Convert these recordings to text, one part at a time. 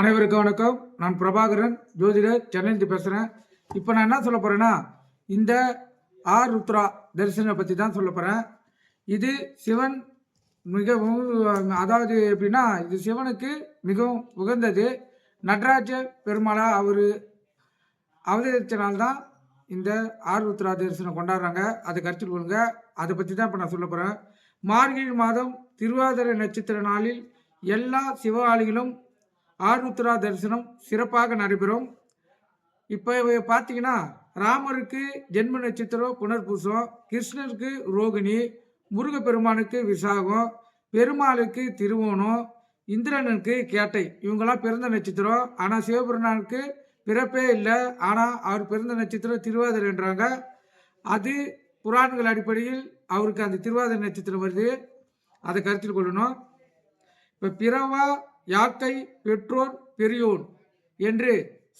அனைவருக்கும் வணக்கம். நான் பிரபாகரன், ஜோதிடர், சென்னையிலிருந்து பேசுகிறேன். இப்போ நான் என்ன சொல்ல போகிறேன்னா, இந்த ருத்ரா தரிசனம் பற்றி தான் சொல்ல போகிறேன். இது சிவன் மிகவும், அதாவது எப்படின்னா, இது சிவனுக்கு மிகவும் உகந்தது. நடராஜ பெருமாளா அவர் அவதரித்தனால்தான் இந்த ருத்ரா தரிசனம் கொண்டாடுறாங்க. அதை கருத்தில் கொள்ளுங்க. அதை பற்றி தான் இப்போ நான் சொல்ல போகிறேன். மார்கழி மாதம் திருவாதிரை நட்சத்திர நாளில் எல்லா சிவாலயங்களும் ருத்ரா தரிசனம் சிறப்பாக நடைபெறும். இப்போ பார்த்தீங்கன்னா, ராமருக்கு ஜென்ம நட்சத்திரம் புனர்பூசம், கிருஷ்ணருக்கு ரோகிணி, முருகப்பெருமானுக்கு விசாகம், பெருமாளுக்கு திருவோணம், இந்திரனுக்கு கேட்டை, இவங்கெல்லாம் பிறந்த நட்சத்திரம். ஆனால் சிவபெருமானுக்கு பிறப்பே இல்லை. ஆனால் அவர் பிறந்த நட்சத்திரம் திருவாதிரைன்றாங்க. அது புராணங்கள் அடிப்படையில் அவருக்கு அந்த திருவாதிரை நட்சத்திரம் வருது. அதை கருத்தில் கொள்ளணும். இப்போ பிறவா யாக்கை பெற்றோர் பெரியோன் என்று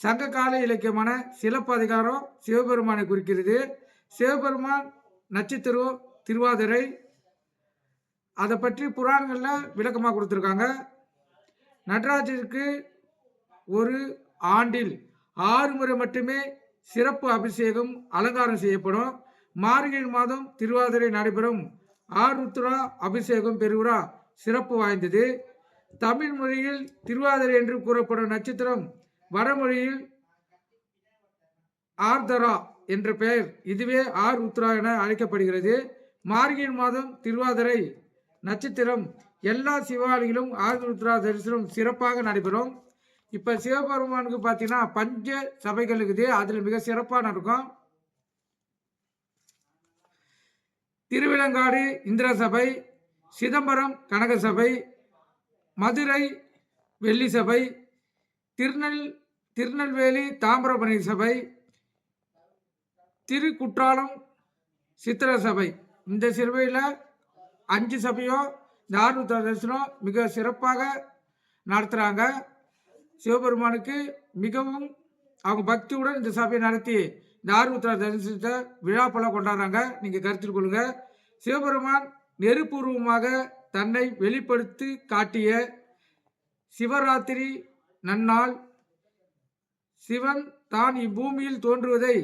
சங்ககால இலக்கியமான சிலப்பதிகாரம் சிவபெருமானை குறிக்கிறது. சிவபெருமான் நட்சத்திரம் திருவாதிரை. அதை பற்றி புராணங்களில் விளக்கமாக கொடுத்துருக்காங்க. நடராஜருக்கு ஒரு ஆண்டில் 6 முறை மட்டுமே சிறப்பு அபிஷேகம் அலங்காரம் செய்யப்படும். மார்கழி மாதம் திருவாதிரை நடைபெறும் ருத்ரா அபிஷேகம் பெருவிழா சிறப்பு வாய்ந்தது. தமிழ் மொழியில் திருவாதிரை என்று கூறப்படும் நட்சத்திரம் வடமொழியில் ஆர்தரா என்ற பெயர், இதுவே ருத்ரா என அழைக்கப்படுகிறது. மார்கழி மாதம் திருவாதிரை நட்சத்திரம் எல்லா சிவாலயங்களும் ருத்ரா தரிசனம் சிறப்பாக நடைபெறும். இப்போ சிவபெருமானுக்கு பார்த்தீங்கன்னா பஞ்ச சபைகள் இருக்குது. அதில் மிக சிறப்பாக நடக்கும். திருவிலங்காடு இந்திர சபை, சிதம்பரம் கனக சபை, மதுரை வெள்ளி சபை, திருநெல்வேலி தாமிரபரணி சபை, திருக்குற்றாலம் சித்திர சபை, இந்த சபையில் 5 சபையும் இந்த ருத்ரா தரிசனம் மிக சிறப்பாக நடத்துகிறாங்க. சிவபெருமானுக்கு மிகவும் அவங்க பக்தியுடன் இந்த சபையை நடத்தி இந்த ருத்ரா தரிசனத்தை விழாப்பல கொண்டாடுறாங்க. நீங்கள் கருத்தில் கொள்ளுங்க. சிவபெருமான் நெருப்பூர்வமாக தன்னை வெளிப்படுத்தி காட்டிய சிவராத்திரி நன்னாள். சிவன் தான் இப்பூமியில் தோன்றுவதை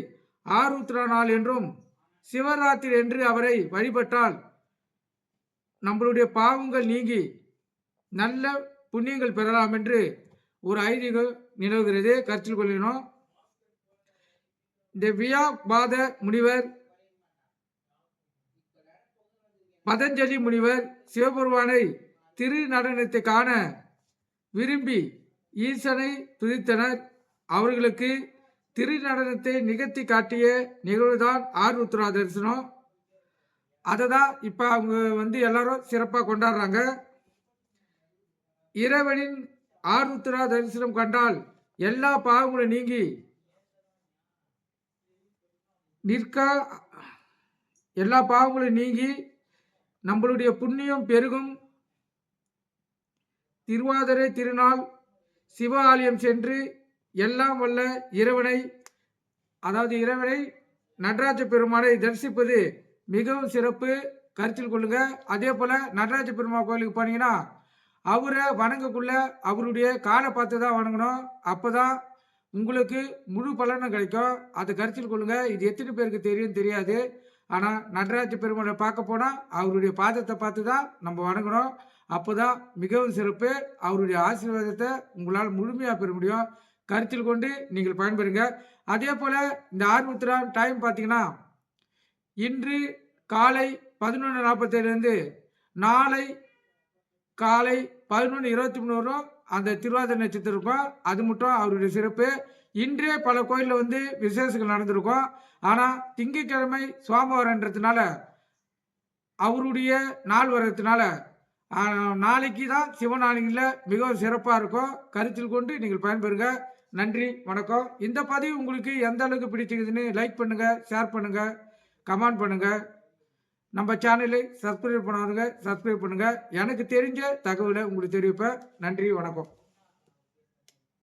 ருத்ரா நாள் என்றும், சிவராத்திரி என்று அவரை வழிபட்டால் நம்மளுடைய பாவங்கள் நீங்கி நல்ல புண்ணியங்கள் பெறலாம் என்று ஒரு ஐதீகம் நிலவுகிறது. கருத்தில் கொள்ளணும். இந்த வியாபாத முனிவர், பதஞ்சலி முனிவர் சிவபெருமானை திரு நடனத்தை காண விரும்பி ஈசனை துதித்தனர். அவர்களுக்கு திரு நடனத்தை நிகழ்த்தி காட்டிய நிகழ்வுதான் ருத்ரா தரிசனம். அதை தான் இப்போ அவங்க எல்லாரும் சிறப்பாக கொண்டாடுறாங்க. இறைவனின் ருத்ரா தரிசனம் கண்டால் எல்லா பாவங்களும் நீங்கி எல்லா பாவங்களும் நீங்கி நம்மளுடைய புண்ணியம் பெருகும். திருவாதிரை திருநாள் சிவாலயம் சென்று எல்லாம் வல்ல இறைவனை, அதாவது இறைவனை நடராஜ பெருமானை தரிசிப்பது மிகவும் சிறப்பு. கருத்தில் கொள்ளுங்க. அதே போல் நடராஜ பெருமாள் கோயிலுக்கு போனீங்கன்னா அவரை வணங்கக்குள்ள அவருடைய காலை பார்த்து தான் வணங்கணும். அப்போ தான் உங்களுக்கு முழு பலனும் கிடைக்கும். அதை கருத்தில் கொள்ளுங்க. இது எத்தனை பேருக்கு தெரியும் தெரியாது. ஆனால் நடராஜ பெருமாளை பார்க்க போனால் அவருடைய பாதத்தை பார்த்து தான் நம்ம வணங்கணும். அப்போ தான் மிகவும் சிறப்பு. அவருடைய ஆசீர்வாதத்தை உங்களால் முழுமையாக பெற முடியும். கருத்தில் கொண்டு நீங்கள் பயன்பெறுங்க. அதே போல் இந்த ருத்ரா டைம் பார்த்தீங்கன்னா இன்று காலை 11:47 நாளை காலை 11:23 வரும் அந்த திருவாதிரை நட்சத்திரம் இருக்கும். அது மட்டும் அவருடைய சிறப்பு. இன்றே பல கோயிலில் விசேஷங்கள் நடந்திருக்கும். ஆனால் திங்கட்கிழமை சோமவாரன்றதுனால அவருடைய நாள் வர்றதுனால நாளைக்கு தான் சிவநாளிகளில் மிகவும் சிறப்பாக இருக்கும். கருத்தில் கொண்டு நீங்கள் பயன்பெறுங்க. நன்றி, வணக்கம். இந்த பதிவு உங்களுக்கு எந்த அளவுக்கு பிடிச்சிருக்குதுன்னு லைக் பண்ணுங்கள், ஷேர் பண்ணுங்கள், கமெண்ட் பண்ணுங்கள். நம்ம சேனலை சப்ஸ்கிரைப் பண்ணாதவங்க சப்ஸ்கிரைப் பண்ணுங்கள். எனக்கு தெரிஞ்ச தகவலை உங்களுக்கு தெரிவிப்பேன். நன்றி, வணக்கம்.